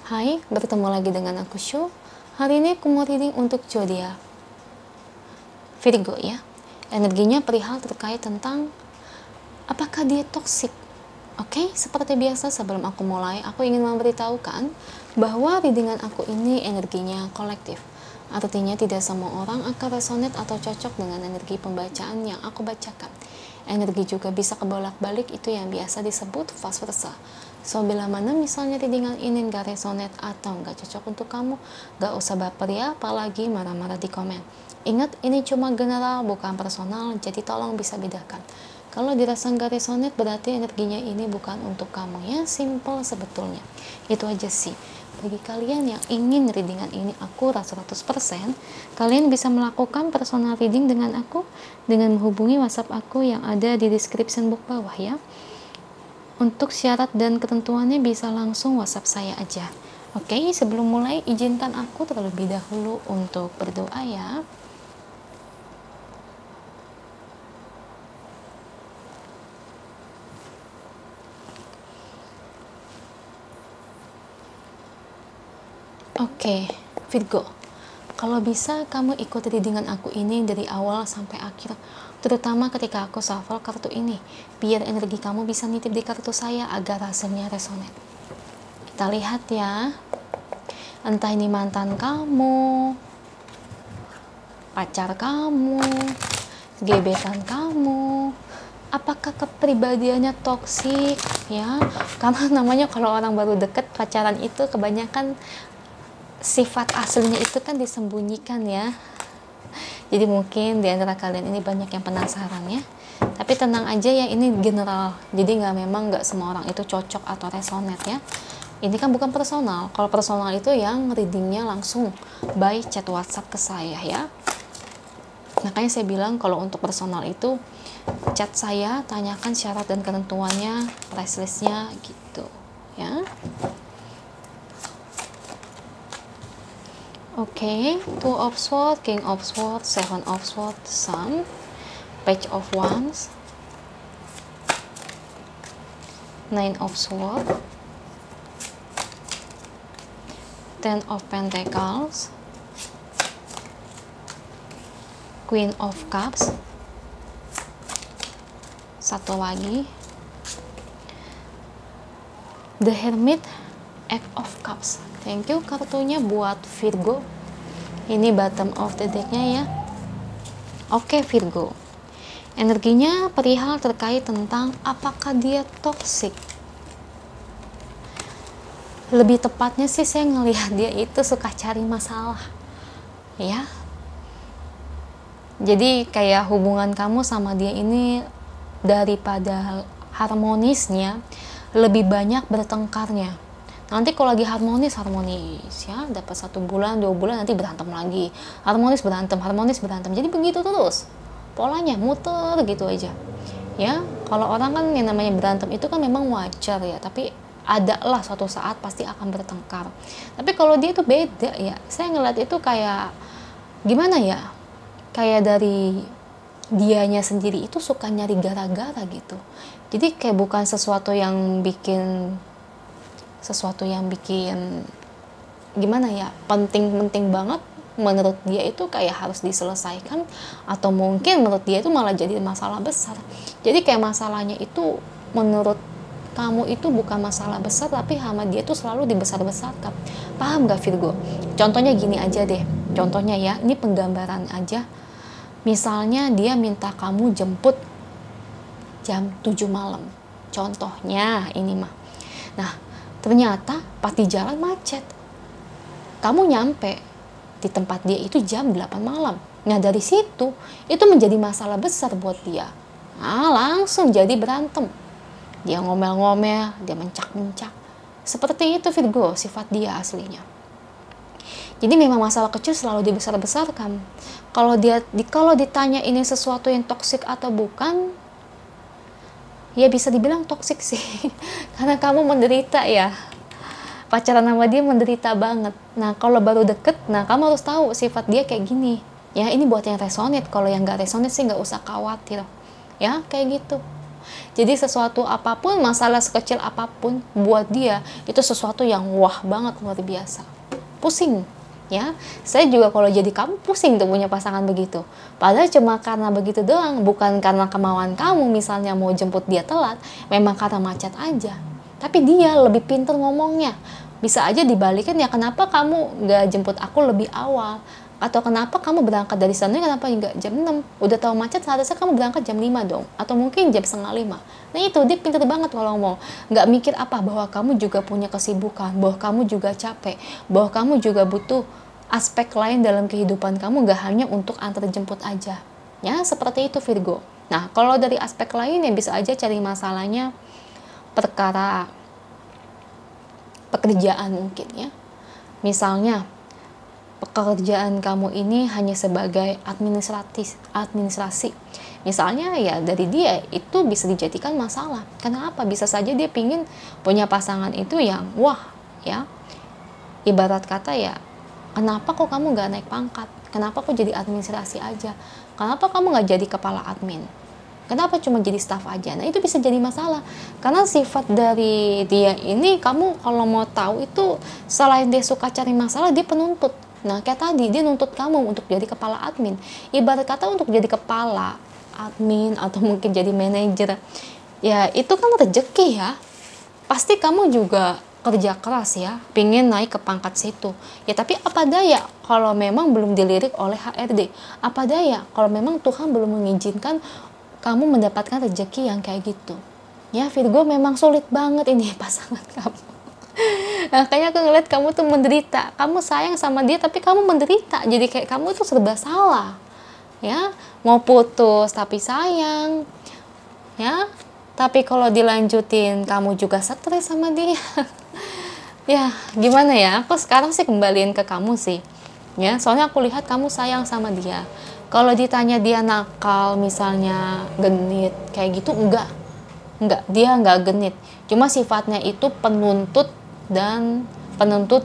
Hai, bertemu lagi dengan aku Shu. Hari ini aku mau reading untuk zodiak Virgo ya. Energinya perihal terkait tentang apakah dia toksik. Oke, seperti biasa sebelum aku mulai, aku ingin memberitahukan bahwa readingan aku ini energinya kolektif. Artinya tidak semua orang akan resonate atau cocok dengan energi pembacaan yang aku bacakan. Energi juga bisa kebolak-balik, itu yang biasa disebut vice versa. So, bila mana misalnya readingan ini gak resonate atau gak cocok untuk kamu, gak usah baper ya, apalagi marah-marah di komen. Ingat, ini cuma general, bukan personal, jadi tolong bisa bedakan. Kalau dirasa gak resonate, berarti energinya ini bukan untuk kamu ya, simple sebetulnya. Itu aja sih. Bagi kalian yang ingin readingan ini akurat 100%, kalian bisa melakukan personal reading dengan aku dengan menghubungi WhatsApp aku yang ada di description box bawah ya. Untuk syarat dan ketentuannya bisa langsung WhatsApp saya aja. Oke, sebelum mulai izinkan aku terlebih dahulu untuk berdoa ya. Oke, Virgo, kalau bisa kamu ikut readingan aku ini dari awal sampai akhir, terutama ketika aku shuffle kartu ini, biar energi kamu bisa nitip di kartu saya agar hasilnya resonate. Kita lihat ya, entah ini mantan kamu, pacar kamu, gebetan kamu, apakah kepribadiannya toksik ya, karena namanya kalau orang baru deket pacaran itu kebanyakan sifat aslinya itu kan disembunyikan ya. Jadi mungkin di antara kalian ini banyak yang penasaran ya. Tapi tenang aja ya, ini general. Jadi memang nggak semua orang itu cocok atau resonate ya. Ini kan bukan personal. Kalau personal itu yang readingnya langsung by chat WhatsApp ke saya ya. Makanya saya bilang kalau untuk personal itu chat saya, tanyakan syarat dan ketentuannya, price listnya gitu ya. Oke, Two of Swords, King of Swords, Seven of Swords, Sun, Page of Wands, Nine of Swords, Ten of Pentacles, Queen of Cups, satu lagi, The Hermit, Eight of Cups. Thank you kartunya buat Virgo. Ini bottom of the decknya ya. Oke Virgo, energinya perihal terkait tentang apakah dia toksik. Lebih tepatnya sih saya ngelihat dia itu suka cari masalah ya. Jadi kayak hubungan kamu sama dia ini daripada harmonisnya, lebih banyak bertengkarnya. Nanti kalau lagi harmonis ya, dapat 1 bulan 2 bulan nanti berantem lagi, harmonis berantem, jadi begitu terus polanya, muter gitu aja ya. Kalau orang kan yang namanya berantem itu kan memang wajar ya, tapi ada lah suatu saat pasti akan bertengkar. Tapi kalau dia tuh beda ya, saya ngeliat itu kayak gimana ya, kayak dari dianya sendiri itu suka nyari gara-gara gitu. Jadi kayak bukan sesuatu yang bikin gimana ya, penting banget menurut dia itu kayak harus diselesaikan, atau mungkin menurut dia itu malah jadi masalah besar. Jadi kayak masalahnya itu menurut kamu itu bukan masalah besar, tapi sama dia tuh selalu dibesar-besarkan. Paham gak Virgo? Contohnya gini aja deh, contohnya ya, ini penggambaran aja. Misalnya dia minta kamu jemput jam 7 malam, contohnya ini mah. Nah, ternyata pas di jalan macet, kamu nyampe di tempat dia itu jam 8 malam. Nah dari situ itu menjadi masalah besar buat dia. Nah langsung jadi berantem, dia ngomel-ngomel, dia mencak-mencak. Seperti itu Virgo, sifat dia aslinya. Jadi memang masalah kecil selalu dibesar-besarkan. Kalau ditanya ini sesuatu yang toksik atau bukan, ya bisa dibilang toksik sih. Karena kamu menderita ya, pacaran sama dia menderita banget. Nah kalau baru deket, nah kamu harus tahu sifat dia kayak gini ya. Ini buat yang resonate, kalau yang gak resonate sih gak usah khawatir ya, kayak gitu. Jadi sesuatu apapun, masalah sekecil apapun buat dia itu sesuatu yang wah banget, luar biasa. Pusing. Ya, saya juga kalau jadi kamu pusing tuh punya pasangan begitu. Padahal cuma karena begitu doang, bukan karena kemauan kamu misalnya mau jemput dia telat, memang karena macet aja. Tapi dia lebih pintar ngomongnya. Bisa aja dibalikin, ya kenapa kamu nggak jemput aku lebih awal? Atau kenapa kamu berangkat dari sana, kenapa nggak jam 6? Udah tahu macet, seharusnya kamu berangkat jam 5 dong. Atau mungkin jam setengah 5. Nah itu, dia pintar banget kalau ngomong. Nggak mikir apa, bahwa kamu juga punya kesibukan, bahwa kamu juga capek, bahwa kamu juga butuh aspek lain dalam kehidupan kamu, gak hanya untuk antar jemput aja. Ya, seperti itu Virgo. Nah, kalau dari aspek lain yang bisa aja cari masalahnya perkara pekerjaan mungkin ya. Misalnya, pekerjaan kamu ini hanya sebagai administrasi. Misalnya ya dari dia itu bisa dijadikan masalah. Karena apa? Bisa saja dia pingin punya pasangan itu yang wah ya. Ibarat kata ya, kenapa kok kamu gak naik pangkat? Kenapa kok jadi administrasi aja? Kenapa kamu gak jadi kepala admin? Kenapa cuma jadi staff aja? Nah itu bisa jadi masalah. Karena sifat dari dia ini, kamu kalau mau tahu itu selain dia suka cari masalah, dia penuntut. Nah kayak tadi, dia nuntut kamu untuk jadi kepala admin. Ibarat kata untuk jadi kepala admin atau mungkin jadi manajer. Ya itu kan rezeki ya. Pasti kamu juga kerja keras ya, pingin naik ke pangkat situ. Ya tapi apa daya kalau memang belum dilirik oleh HRD. Apa daya kalau memang Tuhan belum mengizinkan kamu mendapatkan rezeki yang kayak gitu. Ya Virgo, memang sulit banget ini pasangan kamu. Makanya aku ngeliat kamu tuh menderita. Kamu sayang sama dia tapi kamu menderita. Jadi kayak kamu tuh serba salah. Ya, mau putus tapi sayang. Ya, tapi kalau dilanjutin kamu juga stres sama dia. Ya gimana ya, aku sekarang sih kembaliin ke kamu sih ya, soalnya aku lihat kamu sayang sama dia. Kalau ditanya dia nakal misalnya, genit kayak gitu, enggak, dia enggak genit, cuma sifatnya itu penuntut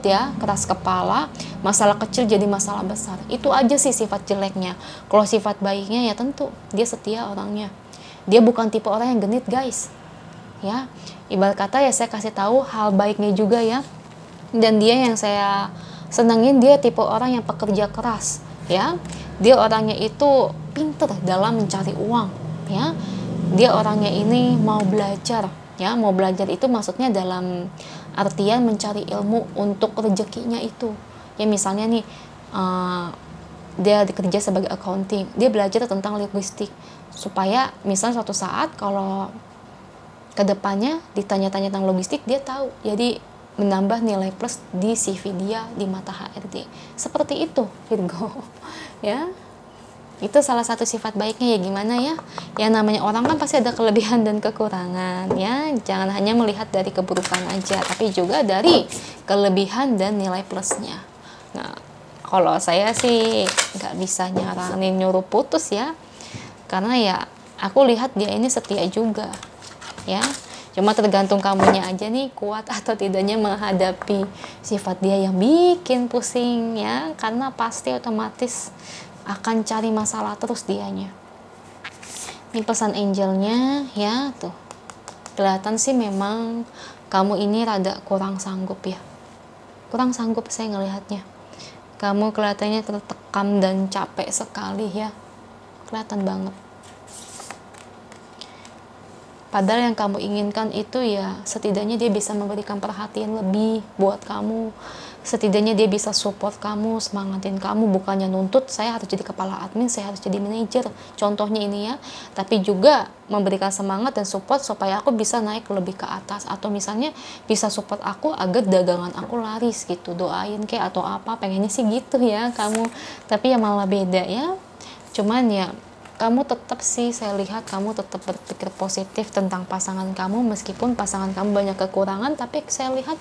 ya, keras kepala, masalah kecil jadi masalah besar. Itu aja sih sifat jeleknya. Kalau sifat baiknya ya tentu dia setia orangnya. Dia bukan tipe orang yang genit guys ya. Ibarat kata ya, saya kasih tahu hal baiknya juga ya. Dan dia yang saya senangin, dia tipe orang yang pekerja keras ya. Dia orangnya itu pinter dalam mencari uang ya. Dia orangnya ini mau belajar ya. Mau belajar itu maksudnya dalam artian mencari ilmu untuk rezekinya itu ya. Misalnya nih dia bekerja sebagai accounting, dia belajar tentang linguistik supaya misalnya suatu saat kalau kedepannya ditanya-tanya tentang logistik, dia tahu, jadi menambah nilai plus di CV dia di mata HRD. Seperti itu Virgo ya. Itu salah satu sifat baiknya ya. Gimana ya, yang namanya orang kan pasti ada kelebihan dan kekurangan ya. Jangan hanya melihat dari keburukan aja, tapi juga dari kelebihan dan nilai plusnya. Nah kalau saya sih nggak bisa nyaranin nyuruh putus ya, karena ya aku lihat dia ini setia juga ya. Cuma tergantung kamunya aja nih, kuat atau tidaknya menghadapi sifat dia yang bikin pusing ya. Karena pasti otomatis akan cari masalah terus dianya. Ini pesan angelnya ya, tuh kelihatan sih memang kamu ini rada kurang sanggup ya. Kurang sanggup saya ngelihatnya. Kamu kelihatannya tertekan dan capek sekali ya. Kelihatan banget. Padahal yang kamu inginkan itu ya setidaknya dia bisa memberikan perhatian lebih buat kamu. Setidaknya dia bisa support kamu, semangatin kamu, bukannya nuntut saya harus jadi kepala admin, saya harus jadi manajer. Contohnya ini ya. Tapi juga memberikan semangat dan support supaya aku bisa naik lebih ke atas. Atau misalnya bisa support aku agar dagangan aku laris gitu. Doain kayak atau apa, pengennya sih gitu ya kamu. Tapi ya malah beda ya. Cuman ya kamu tetap sih, saya lihat kamu tetap berpikir positif tentang pasangan kamu, meskipun pasangan kamu banyak kekurangan, tapi saya lihat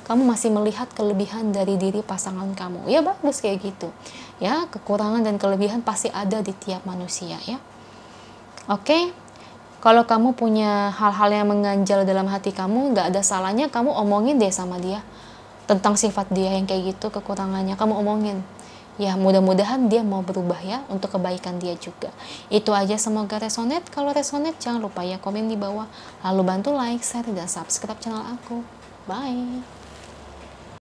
kamu masih melihat kelebihan dari diri pasangan kamu. Ya bagus kayak gitu ya, kekurangan dan kelebihan pasti ada di tiap manusia ya. Oke, kalau kamu punya hal-hal yang mengganjal dalam hati kamu, gak ada salahnya kamu omongin deh sama dia tentang sifat dia yang kayak gitu, kekurangannya kamu omongin Ya mudah-mudahan dia mau berubah ya, untuk kebaikan dia juga. Itu aja, semoga resonate. Kalau resonate jangan lupa ya komen di bawah, lalu bantu like, share, dan subscribe channel aku. Bye.